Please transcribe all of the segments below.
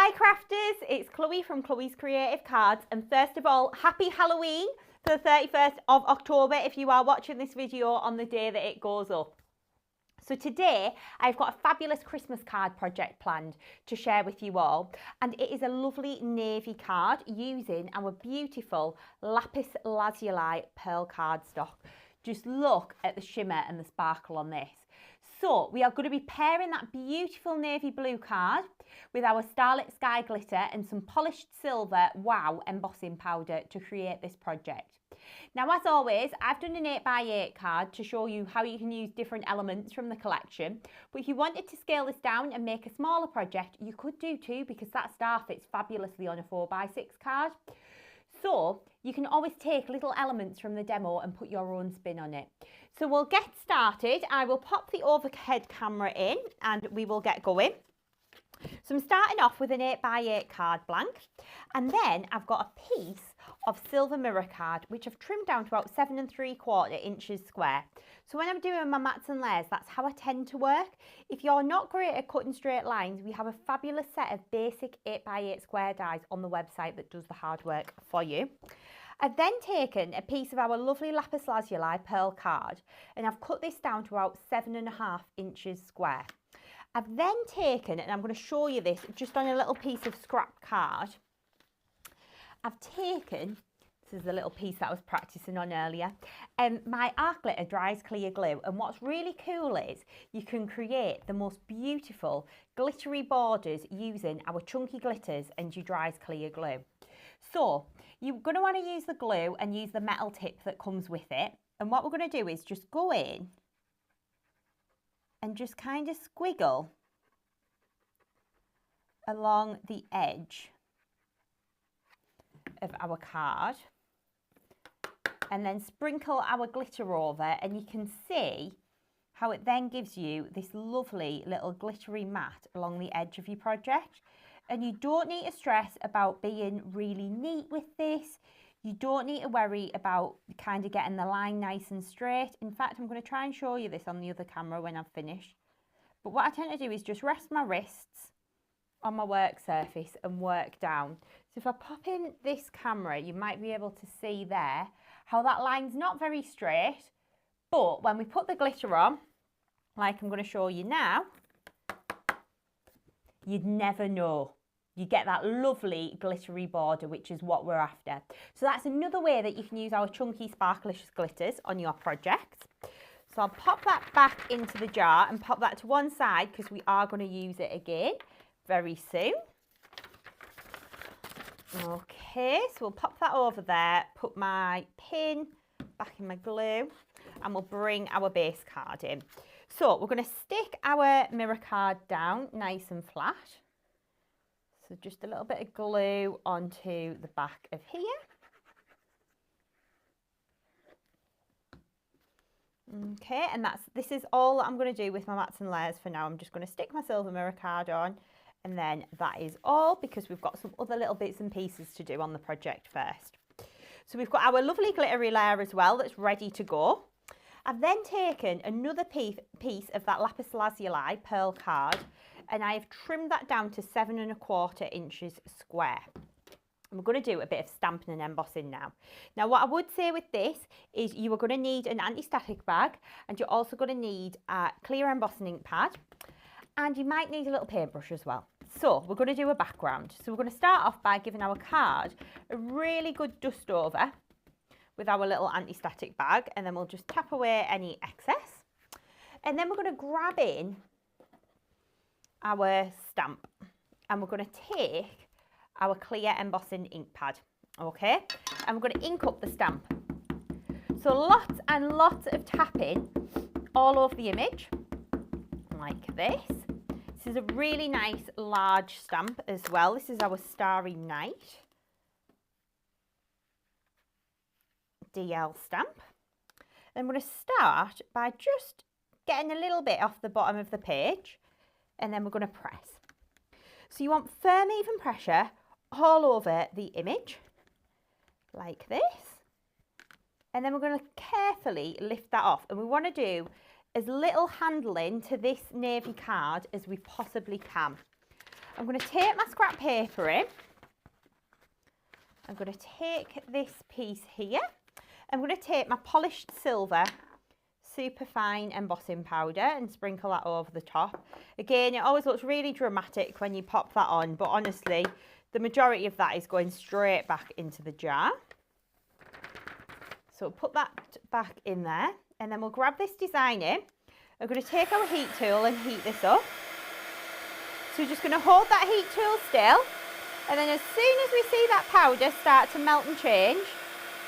Hi crafters, it's Chloe from Chloe's Creative Cards, and first of all, happy Halloween for the 31st of October if you are watching this video on the day that it goes up. So today I've got a fabulous Christmas card project planned to share with you all, and it is a lovely navy card using our beautiful Lapis Lazuli pearl cardstock. Just look at the shimmer and the sparkle on this. So we are going to be pairing that beautiful navy blue card with our Starlit sky glitter and some polished silver wow embossing powder to create this project. Now, as always, I've done an 8x8 card to show you how you can use different elements from the collection. But if you wanted to scale this down and make a smaller project, you could do too, because that star fits fabulously on a 4x6 card. So you can always take little elements from the demo and put your own spin on it. So we'll get started. I will pop the overhead camera in and we will get going. So I'm starting off with an 8x8 card blank, and then I've got a piece of silver mirror card which I've trimmed down to about 7 3/4 inches square. So when I'm doing my mats and layers, that's how I tend to work. If you're not great at cutting straight lines, we have a fabulous set of basic 8x8 square dies on the website that does the hard work for you. I've then taken a piece of our lovely Lapis Lazuli pearl card, and I've cut this down to about 7 1/2 inches square. I've then taken, and I'm going to show you this just on a little piece of scrap card. I've taken, this is the little piece that I was practicing on earlier, my art glitter dries clear glue, and what's really cool is you can create the most beautiful glittery borders using our chunky glitters and your dries clear glue. So you're going to want to use the glue and use the metal tip that comes with it, and what we're going to do is just go in and just kind of squiggle along the edge of our card and then sprinkle our glitter over, and you can see how it then gives you this lovely little glittery mat along the edge of your project. And you don't need to stress about being really neat with this. You don't need to worry about kind of getting the line nice and straight. In fact, I'm going to try and show you this on the other camera when I've finished. But what I tend to do is just rest my wrists on my work surface and work down. So if I pop in this camera, you might be able to see there how that line's not very straight. But when we put the glitter on, like I'm going to show you now, you'd never know. You get that lovely glittery border, which is what we're after. So that's another way that you can use our chunky Sparkelicious glitters on your project. So I'll pop that back into the jar and pop that to one side because we are going to use it again very soon. Okay, so we'll pop that over there, put my pin back in my glue, and we'll bring our base card in. So we're going to stick our mirror card down nice and flat. So just a little bit of glue onto the back of here. Okay, and this is all that I'm going to do with my mats and layers for now. I'm just going to stick my silver mirror card on, and then that is all, because we've got some other little bits and pieces to do on the project first. So we've got our lovely glittery layer as well that's ready to go. I've then taken another piece of that Lapis Lazuli pearl card, and I've trimmed that down to 7 1/4 inches square. And we're going to do a bit of stamping and embossing now. Now, what I would say with this is you are going to need an anti-static bag, and you're also going to need a clear embossing ink pad, and you might need a little paintbrush as well. So we're going to do a background. So we're going to start off by giving our card a really good dust over with our little anti-static bag, and then we'll just tap away any excess. And then we're going to grab in our stamp, and we're going to take our clear embossing ink pad, okay? And we're going to ink up the stamp. So lots and lots of tapping all over the image, like this. This is a really nice large stamp as well. This is our Starry Night DL stamp. And I'm going to start by just getting a little bit off the bottom of the page, and then we're going to press. So you want firm, even pressure all over the image, like this. And then we're going to carefully lift that off. And we want to do as little handling to this navy card as we possibly can. I'm going to take my scrap paper in. I'm going to take this piece here. I'm going to take my polished silver super fine embossing powder and sprinkle that over the top. Again, it always looks really dramatic when you pop that on, but honestly, the majority of that is going straight back into the jar. So put that back in there, and then we'll grab this design in. I'm going to take our heat tool and heat this up. So we're just going to hold that heat tool still, and then as soon as we see that powder start to melt and change,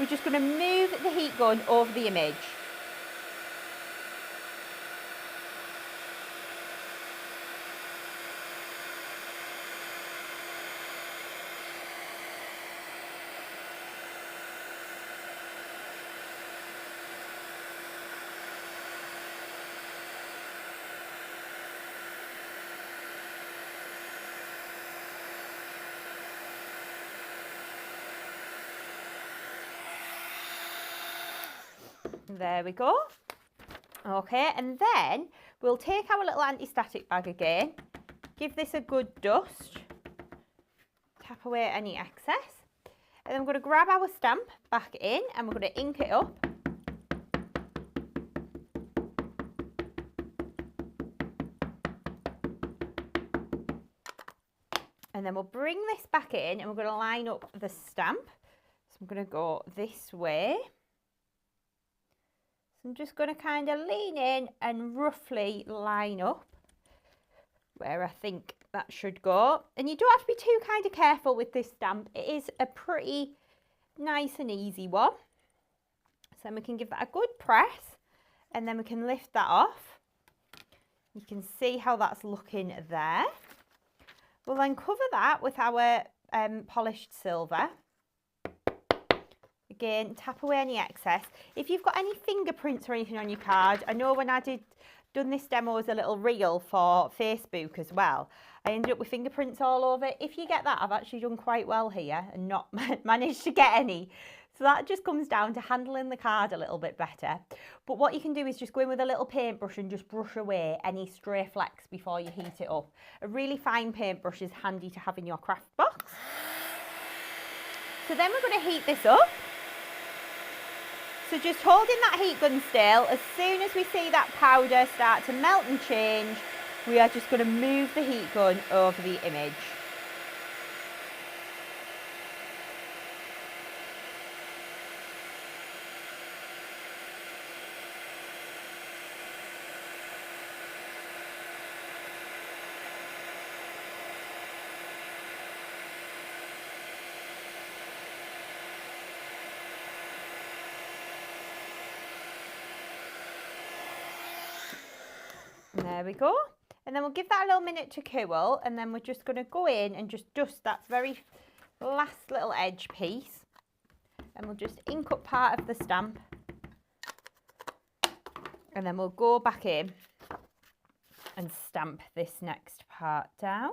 we're just going to move the heat gun over the image. There we go. Okay, and then we'll take our little anti-static bag again, give this a good dust, tap away any excess, and then we're going to grab our stamp back in and we're going to ink it up. And then we'll bring this back in and we're going to line up the stamp. So I'm going to go this way. So I'm just going to kind of lean in and roughly line up where I think that should go. And you don't have to be too kind of careful with this stamp. It is a pretty nice and easy one. So we can give that a good press and then we can lift that off. You can see how that's looking there. We'll then cover that with our polished silver. Again, tap away any excess. If you've got any fingerprints or anything on your card, I know when I done this demo as a little reel for Facebook as well, I ended up with fingerprints all over. If you get that, I've actually done quite well here and not managed to get any. So that just comes down to handling the card a little bit better. But what you can do is just go in with a little paintbrush and just brush away any stray flecks before you heat it up. A really fine paintbrush is handy to have in your craft box. So then we're going to heat this up. So just holding that heat gun still, as soon as we see that powder start to melt and change, we are just going to move the heat gun over the image. There we go. And then we'll give that a little minute to cool, and then we're just going to go in and just dust that very last little edge piece. And we'll just ink up part of the stamp. And then we'll go back in and stamp this next part down.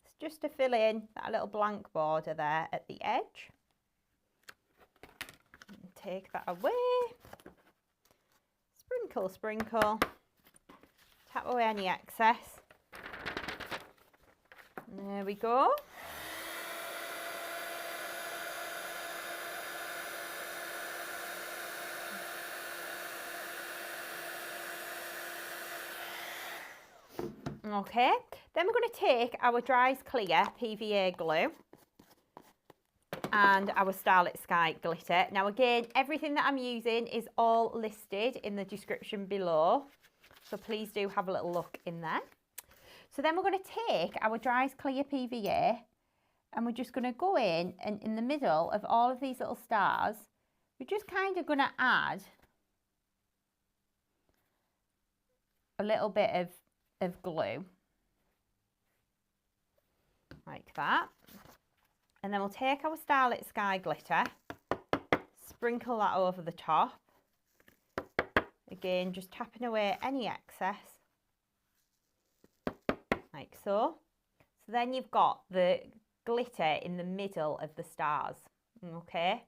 It's just to fill in that little blank border there at the edge. And take that away. Sprinkle, sprinkle, tap away any excess. There we go. Okay, then we're going to take our Dries Clear PVA glue and our Starlit Sky glitter. Now again, everything that I'm using is all listed in the description below, so please do have a little look in there. So then we're going to take our Dries Clear PVA and we're just going to go in, and in the middle of all of these little stars, we're just kind of going to add a little bit of glue, like that. And then we'll take our Starlit Sky glitter, sprinkle that over the top. Again, just tapping away any excess, like so. So then you've got the glitter in the middle of the stars, okay?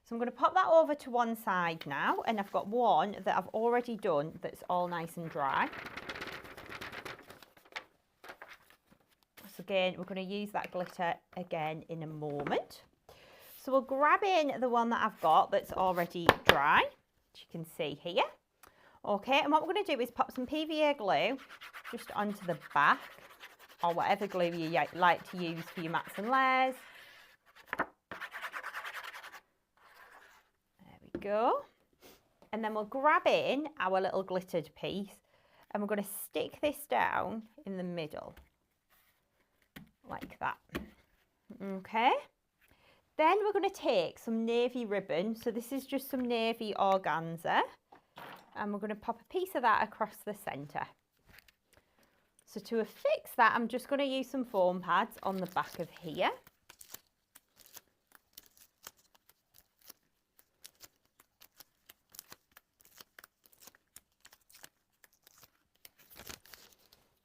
So I'm going to pop that over to one side now, and I've got one that I've already done that's all nice and dry. again, we're going to use that glitter again in a moment. So we'll grab in the one that I've got that's already dry, as you can see here. Okay, and what we're going to do is pop some PVA glue just onto the back, or whatever glue you like to use for your mats and layers. There we go. And then we'll grab in our little glittered piece and we're going to stick this down in the middle, like that. Okay. Then we're going to take some navy ribbon. So this is just some navy organza. And we're going to pop a piece of that across the centre. So to affix that, I'm just going to use some foam pads on the back of here.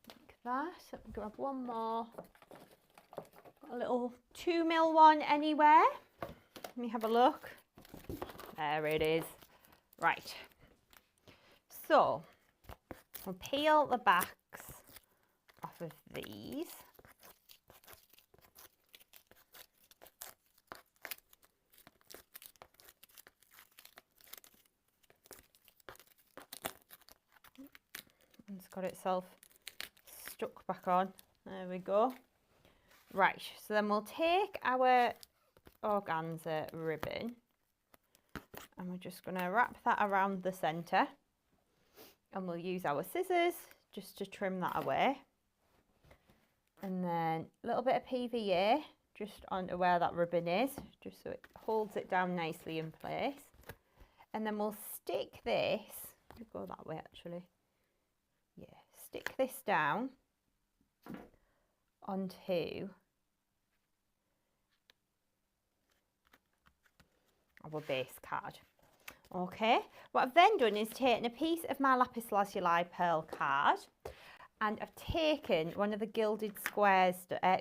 Like that. Let me grab one more. Got a little 2mm one anywhere. Let me have a look. There it is. Right. So we'll peel the backs off of these. It's got itself stuck back on. There we go. Right, so then we'll take our organza ribbon and we're just going to wrap that around the centre. And we'll use our scissors just to trim that away. And then a little bit of PVA just onto where that ribbon is, just so it holds it down nicely in place. And then we'll stick this, go that way actually. Yeah, stick this down onto our base card. Okay, what I've then done is taken a piece of my Lapis Lazuli pearl card and I've taken one of the gilded squares,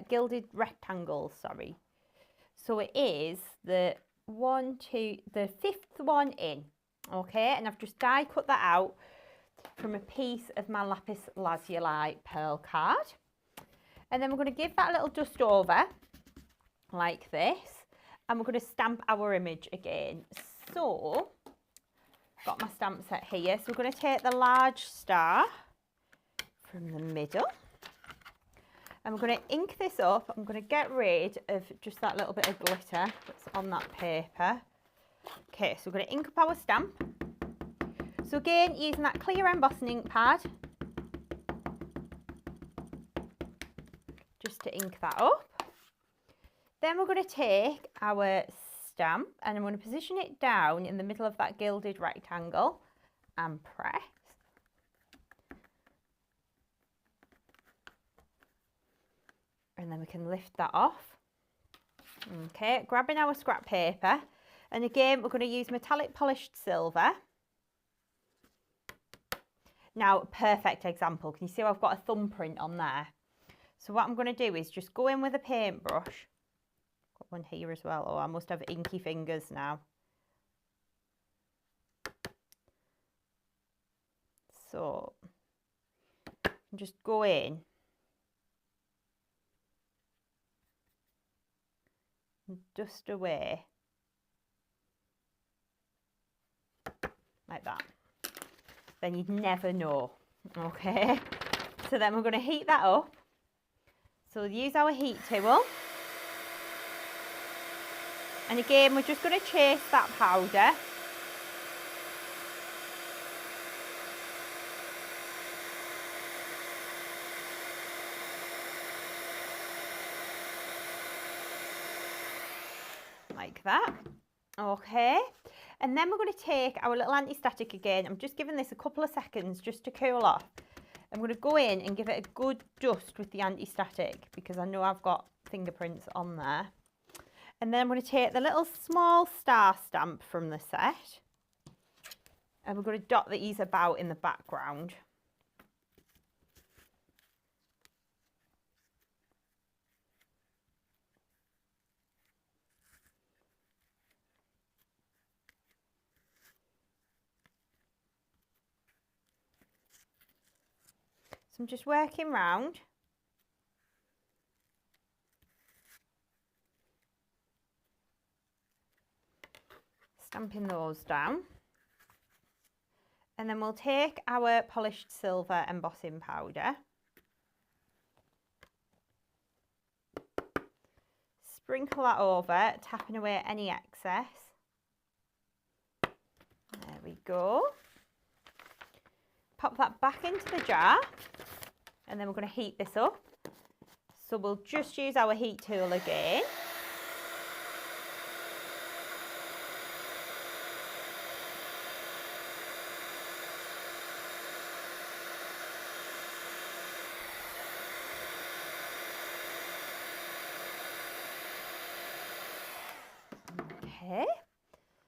gilded rectangles, sorry. So it is the fifth one in, okay, and I've just die cut that out from a piece of my Lapis Lazuli pearl card. And then we're going to give that a little dust over like this and we're going to stamp our image again. So got my stamp set here, so we're going to take the large star from the middle and we're going to ink this up. I'm going to get rid of just that little bit of glitter that's on that paper. Okay, so we're going to ink up our stamp. So again, using that clear embossing ink pad just to ink that up. Then we're going to take our stamp and I'm going to position it down in the middle of that gilded rectangle and press. And then we can lift that off. Okay, grabbing our scrap paper and again we're going to use metallic polished silver. Now, perfect example. Can you see I've got a thumbprint on there? So what I'm going to do is just go in with a paintbrush. Got one here as well. Oh, I must have inky fingers now. So just go in and dust away like that. Then you'd never know. Okay, so then we're going to heat that up. So we'll use our heat tool. And again, we're just going to chase that powder. Like that. Okay. And then we're going to take our little anti-static again. I'm just giving this a couple of seconds just to cool off. I'm going to go in and give it a good dust with the anti-static because I know I've got fingerprints on there. And then I'm going to take the little small star stamp from the set and we're going to dot these about in the background. So I'm just working round. Stamping those down. And then we'll take our polished silver embossing powder, sprinkle that over, tapping away any excess. There we go. Pop that back into the jar, and then we're going to heat this up. So we'll just use our heat tool again. Okay,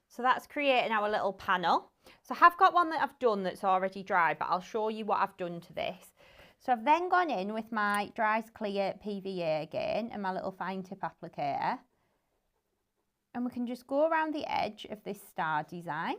so that's creating our little panel. So I have got one that I've done that's already dry, but I'll show you what I've done to this. So I've then gone in with my Dries Clear PVA again and my little fine tip applicator. And we can just go around the edge of this star design.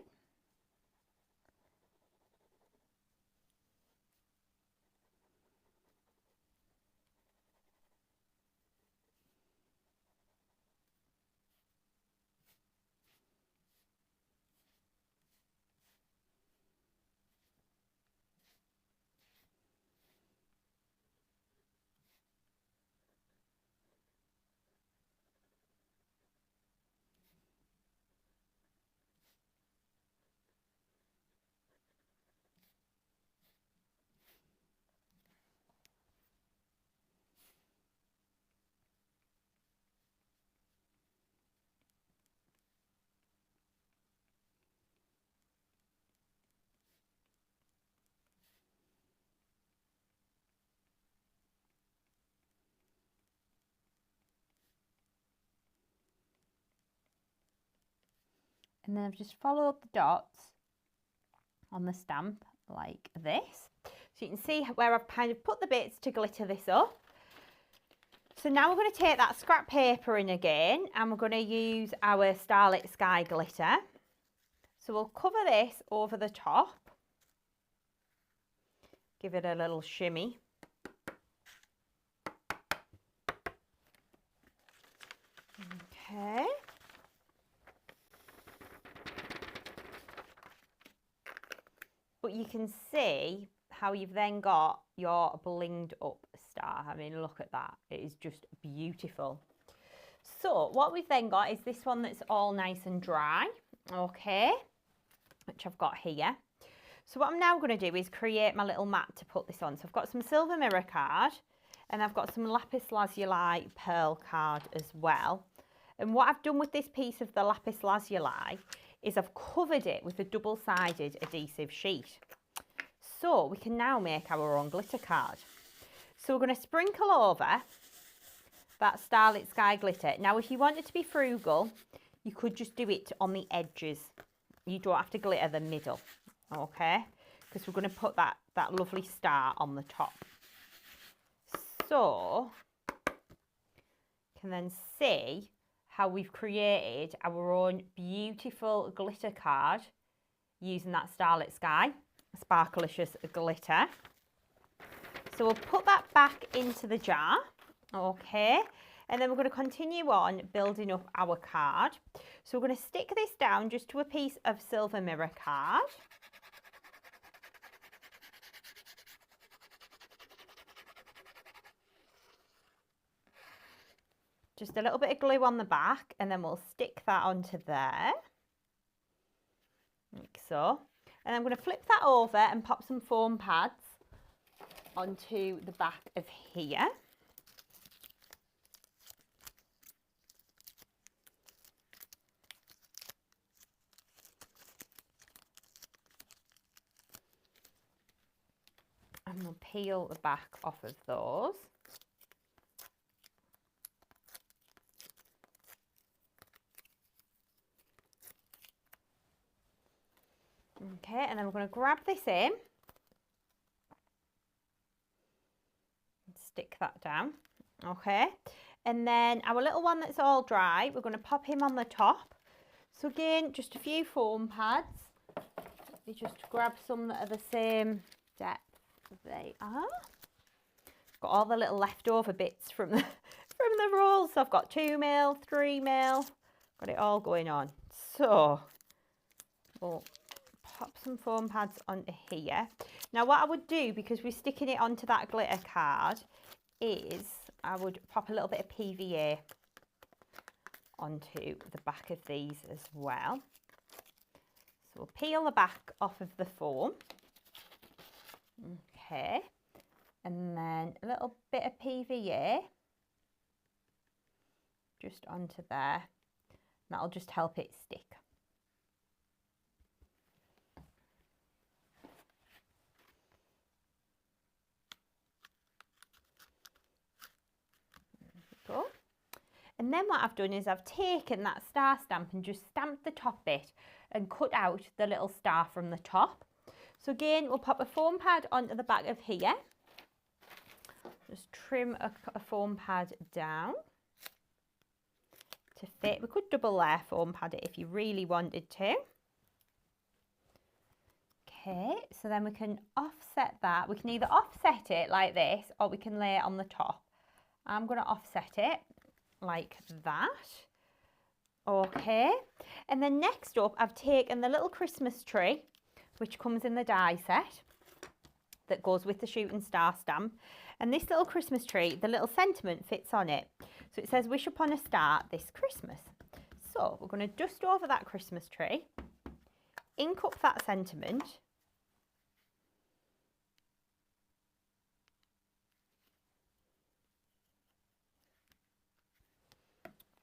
And then I've just followed the dots on the stamp like this. So you can see where I've kind of put the bits to glitter this up. So now we're going to take that scrap paper in again and we're going to use our Starlit Sky glitter. So we'll cover this over the top. Give it a little shimmy. Okay. But you can see how you've then got your blinged up star. I mean, look at that. It is just beautiful. So what we've then got is this one that's all nice and dry, okay, which I've got here. So what I'm now going to do is create my little mat to put this on. So I've got some silver mirror card and I've got some Lapis Lazuli pearl card as well. And what I've done with this piece of the Lapis Lazuli is I've covered it with a double-sided adhesive sheet. So we can now make our own glitter card. So we're going to sprinkle over that Starlit Sky glitter. Now, if you wanted to be frugal, you could just do it on the edges. You don't have to glitter the middle, okay? Because we're going to put that lovely star on the top. So, you can then see how we've created our own beautiful glitter card using that Starlit Sky, Sparkelicious glitter. So we'll put that back into the jar, okay, and then we're going to continue on building up our card. So we're going to stick this down just to a piece of silver mirror card. Just a little bit of glue on the back and then we'll stick that onto there, like so. And I'm going to flip that over and pop some foam pads onto the back of here. And we'll peel the back off of those. Okay, and then we're going to grab this in and stick that down, okay, and then our little one that's all dry, we're going to pop him on the top. So again, just a few foam pads. You just grab some that are the same depth. They are. Got all the little leftover bits from the rolls. So I've got 2mm, 3mm, got it all going on. So we'll pop some foam pads onto here. Now what I would do, because we're sticking it onto that glitter card, is I would pop a little bit of PVA onto the back of these as well. So we'll peel the back off of the foam. Okay, and then a little bit of PVA just onto there. That'll just help it stick. There we go. And then what I've done is I've taken that star stamp and just stamped the top bit and cut out the little star from the top. So again, we'll pop a foam pad onto the back of here. Just trim a foam pad down to fit. We could double layer foam pad it if you really wanted to. Okay, so then we can offset that. We can either offset it like this or we can lay it on the top. I'm going to offset it like that. Okay, and then next up I've taken the little Christmas tree, which comes in the die set that goes with the shooting star stamp, and this little Christmas tree, the little sentiment fits on it. So it says, wish upon a star this Christmas. So we're going to dust over that Christmas tree, ink up that sentiment,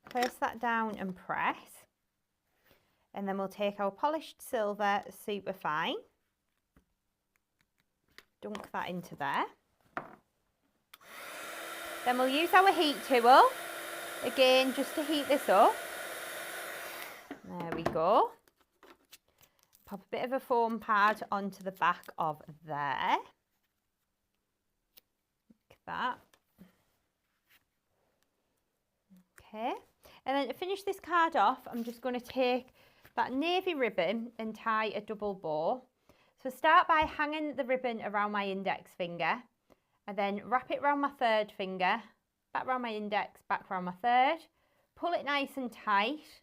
place that down and press, and then we'll take our polished silver super fine, dunk that into there. Then we'll use our heat tool again just to heat this up. There we go. Pop a bit of a foam pad onto the back of there, like that. Okay, and then to finish this card off, I'm just going to take that navy ribbon and tie a double bow. So start by hanging the ribbon around my index finger, and then wrap it around my third finger, back around my index, back around my third, pull it nice and tight,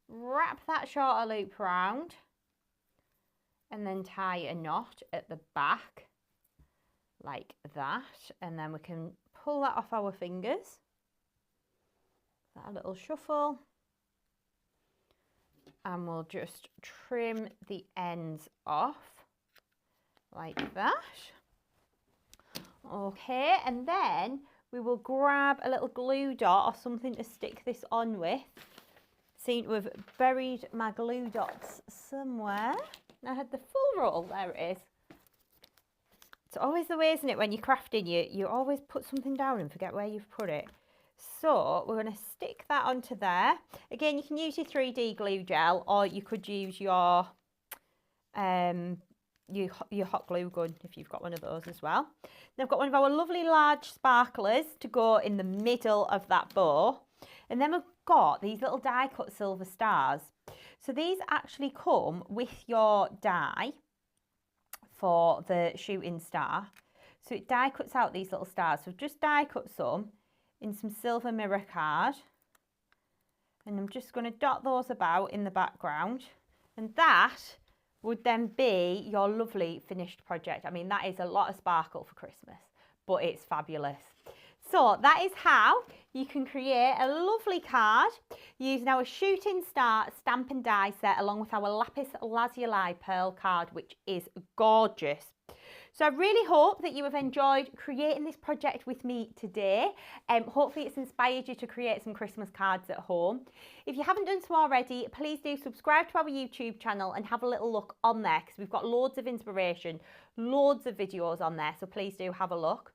wrap that shorter loop round, and then tie a knot at the back like that, and then we can pull that off our fingers. That little shuffle, and we'll just trim the ends off like that. Okay, and then we will grab a little glue dot or something to stick this on with. Seem to have buried my glue dots somewhere. I had the full roll, there it is. It's always the way, isn't it, when you're crafting, you always put something down and forget where you've put it. So we're going to stick that onto there. Again, you can use your 3D glue gel, or you could use your hot glue gun if you've got one of those as well. Now I've got one of our lovely large sparklers to go in the middle of that bow. And then we've got these little die cut silver stars. So these actually come with your die for the shooting star. So it die cuts out these little stars. So just die cut some in some silver mirror card, and I'm just going to dot those about in the background, and that would then be your lovely finished project. I mean, that is a lot of sparkle for Christmas, but it's fabulous. So that is how you can create a lovely card using our shooting star stamp and die set along with our Lapis Lazuli pearl card, which is gorgeous. So I really hope that you have enjoyed creating this project with me today. Hopefully it's inspired you to create some Christmas cards at home. If you haven't done so already, please do subscribe to our YouTube channel and have a little look on there, because we've got loads of inspiration, loads of videos on there, so please do have a look.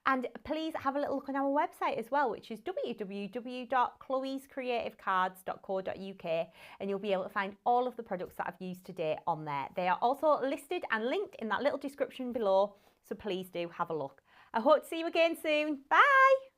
And please have a little look on our website as well, which is www.chloescreativecards.co.uk, and you'll be able to find all of the products that I've used today on there. They are also listed and linked in that little description below, so please do have a look. I hope to see you again soon. Bye!